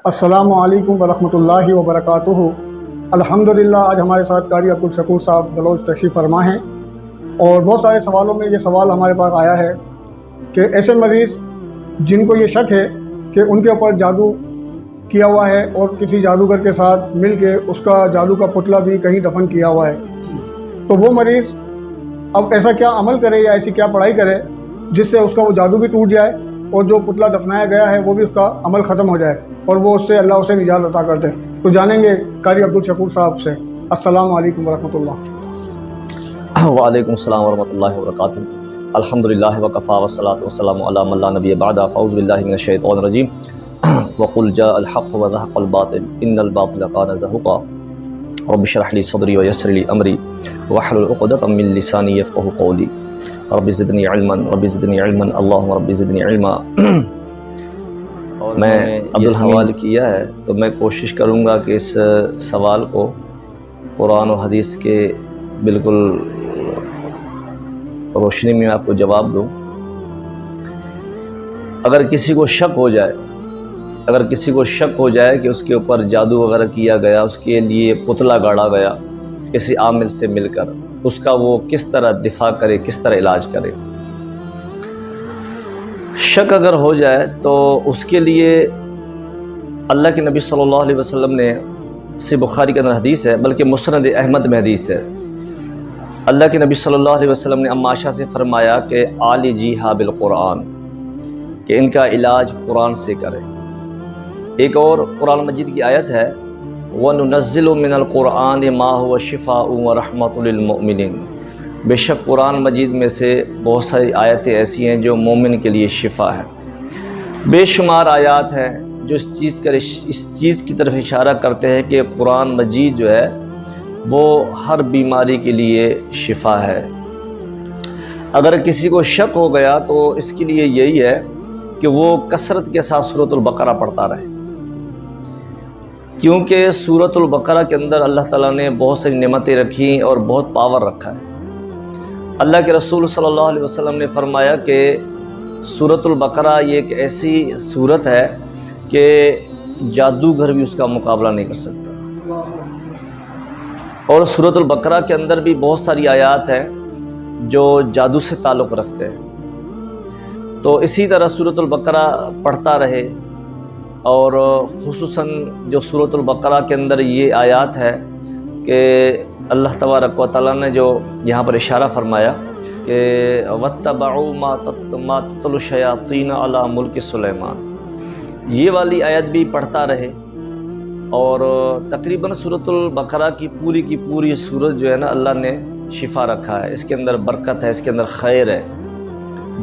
السلام علیکم ورحمۃ اللہ وبرکاتہ۔ الحمدللہ آج ہمارے ساتھ قاری عبدالشکور صاحب بلوچ تشریف فرما ہیں، اور بہت سارے سوالوں میں یہ سوال ہمارے پاس آیا ہے کہ ایسے مریض جن کو یہ شک ہے کہ ان کے اوپر جادو کیا ہوا ہے اور کسی جادوگر کے ساتھ مل کے اس کا جادو کا پتلا بھی کہیں دفن کیا ہوا ہے، تو وہ مریض اب ایسا کیا عمل کرے یا ایسی کیا پڑھائی کرے جس سے اس کا وہ جادو بھی ٹوٹ جائے اور جو پتلا دفنایا گیا ہے وہ بھی اس کا عمل ختم ہو جائے اور وہ اس سے اللہ اسے نجات عطا کر دے؟ تو جانیں گے قاری عبدالشکور صاحب سے۔ السلام علیکم ورحمۃ اللہ۔ وعلیکم السلام ورحمۃ اللہ وبرکاتہ۔ الحمدللہ وکفیٰ والصلاۃ والسلام علی من لا نبی بعد، فاعوذ باللہ من الشیطان الرجیم۔ وقل جاء الحق وزهق الباطل ان الباطل كان زهوقا رب اشرح لي صدری ويسر لي امری واحلل عقدۃ من لسانی یفقهوا قولی رب زدنی علما اللہم رب زدنی علما۔ میں عبد السوال کیا ہے تو میں کوشش کروں گا کہ اس سوال کو قرآن و حدیث کے بالکل روشنی میں آپ کو جواب دوں۔ اگر کسی کو شک ہو جائے کہ اس کے اوپر جادو وغیرہ کیا گیا، اس کے لیے پتلا گاڑا گیا کسی عامل سے مل کر، اس کا وہ کس طرح دفاع کرے، کس طرح علاج کرے؟ شک اگر ہو جائے تو اس کے لیے اللہ کے نبی صلی اللہ علیہ وسلم نے، صحیح بخاری کے اندر حدیث ہے، بلکہ مسند احمد میں حدیث ہے، اللہ کے نبی صلی اللہ علیہ وسلم نے اما عائشہ سے فرمایا کہ عالجیھا بالقرآن، کہ ان کا علاج قرآن سے کرے۔ ایک اور قرآن مجید کی آیت ہے وَنُنَزِّلُ مِنَ الْقُرْآنِ مَا هُوَ شِفَاءٌ وَرَحْمَةٌ لِلْمُؤْمِنِينَ۔ بے شک قرآن مجید میں سے بہت ساری آیتیں ایسی ہیں جو مومن کے لیے شفا ہے۔ بے شمار آیات ہیں جو اس چیز کی طرف اشارہ کرتے ہیں کہ قرآن مجید جو ہے وہ ہر بیماری کے لیے شفا ہے۔ اگر کسی کو شک ہو گیا تو اس کے لیے یہی ہے کہ وہ کثرت کے ساتھ سورۃ البقرہ پڑھتا رہے، کیونکہ سورۃ البقرہ کے اندر اللہ تعالیٰ نے بہت ساری نعمتیں رکھی اور بہت پاور رکھا ہے۔ اللہ کے رسول صلی اللہ علیہ وسلم نے فرمایا کہ سورۃ البقرہ یہ ایک ایسی سورت ہے کہ جادوگر بھی اس کا مقابلہ نہیں کر سکتا، اور سورۃ البقرہ کے اندر بھی بہت ساری آیات ہیں جو جادو سے تعلق رکھتے ہیں۔ تو اسی طرح سورۃ البقرہ پڑھتا رہے، اور خصوصاً جو سورۃ البقرہ کے اندر یہ آیات ہے کہ اللہ تبارک و تعالیٰ نے جو یہاں پر اشارہ فرمایا کہ وَاتَّبَعُوا مَا تَتْلُو الشَّيَاطِينُ عَلَىٰ مُلْكِ سُلَيْمَانَ، یہ والی آیت بھی پڑھتا رہے، اور تقریباً سورۃ البقرہ کی پوری سورت جو ہے نا اللہ نے شفا رکھا ہے، اس کے اندر برکت ہے، اس کے اندر خیر ہے،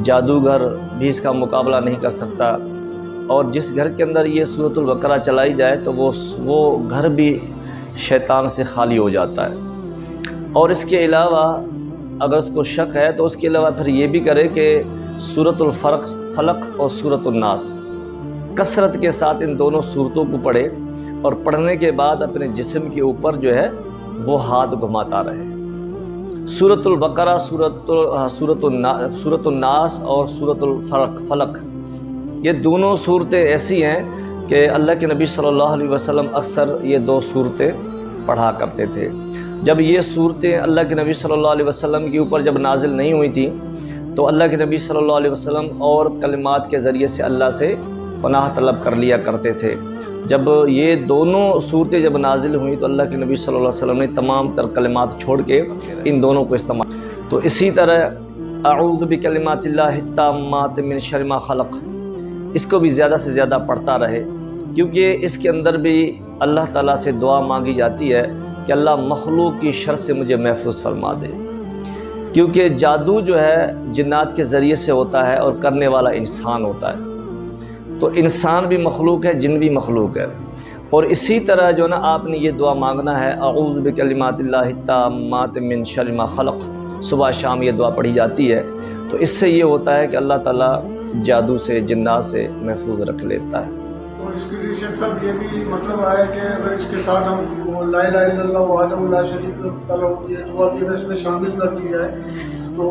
جادوگر بھی اس کا مقابلہ نہیں کر سکتا، اور جس گھر کے اندر یہ سورۃ البقرہ چلائی جائے تو وہ گھر بھی شیطان سے خالی ہو جاتا ہے۔ اور اس کے علاوہ اگر اس کو شک ہے تو اس کے علاوہ پھر یہ بھی کرے کہ سورۃ فلق اور سورۃ الناس کثرت کے ساتھ ان دونوں سورتوں کو پڑھے، اور پڑھنے کے بعد اپنے جسم کے اوپر جو ہے وہ ہاتھ گھماتا رہے۔ سورۃ البقرہ، سورۃ الناس اور سورۃ فلق، یہ دونوں صورتیں ایسی ہیں کہ اللہ کے نبی صلی اللہ علیہ وسلم اکثر یہ دو صورتیں پڑھا کرتے تھے۔ جب یہ صورتیں اللہ کے نبی صلی اللہ علیہ وسلم کے اوپر جب نازل نہیں ہوئی تھیں تو اللہ کے نبی صلی اللہ علیہ وسلم اور کلمات کے ذریعے سے اللہ سے پناہ طلب کر لیا کرتے تھے۔ جب یہ دونوں صورتیں جب نازل ہوئیں تو اللہ کے نبی صلی اللہ علیہ وسلم نے تمام تر کلمات چھوڑ کے ان دونوں کو استعمال۔ تو اسی طرح اعوذ بکلمات اللہ التامات من شر ما خلق، اس کو بھی زیادہ سے زیادہ پڑھتا رہے، کیونکہ اس کے اندر بھی اللہ تعالیٰ سے دعا مانگی جاتی ہے کہ اللہ مخلوق کی شر سے مجھے محفوظ فرما دے، کیونکہ جادو جو ہے جنات کے ذریعے سے ہوتا ہے اور کرنے والا انسان ہوتا ہے، تو انسان بھی مخلوق ہے، جن بھی مخلوق ہے۔ اور اسی طرح جو نا آپ نے یہ دعا مانگنا ہے اعوذ بکلمات اللہ التامات من شر ما خلق، صبح شام یہ دعا پڑھی جاتی ہے، تو اس سے یہ ہوتا ہے کہ اللہ تعالیٰ جادو سے، جنات سے محفوظ رکھ لیتا ہے۔ اور اس کے لیے شیخ صاحب یہ بھی مطلب آیا کہ اگر اس کے ساتھ ہم لا الہ الا اللہ وحدہ لا شریک لہ یہ دعا بھی اگر اس میں شامل کر دی جائے تو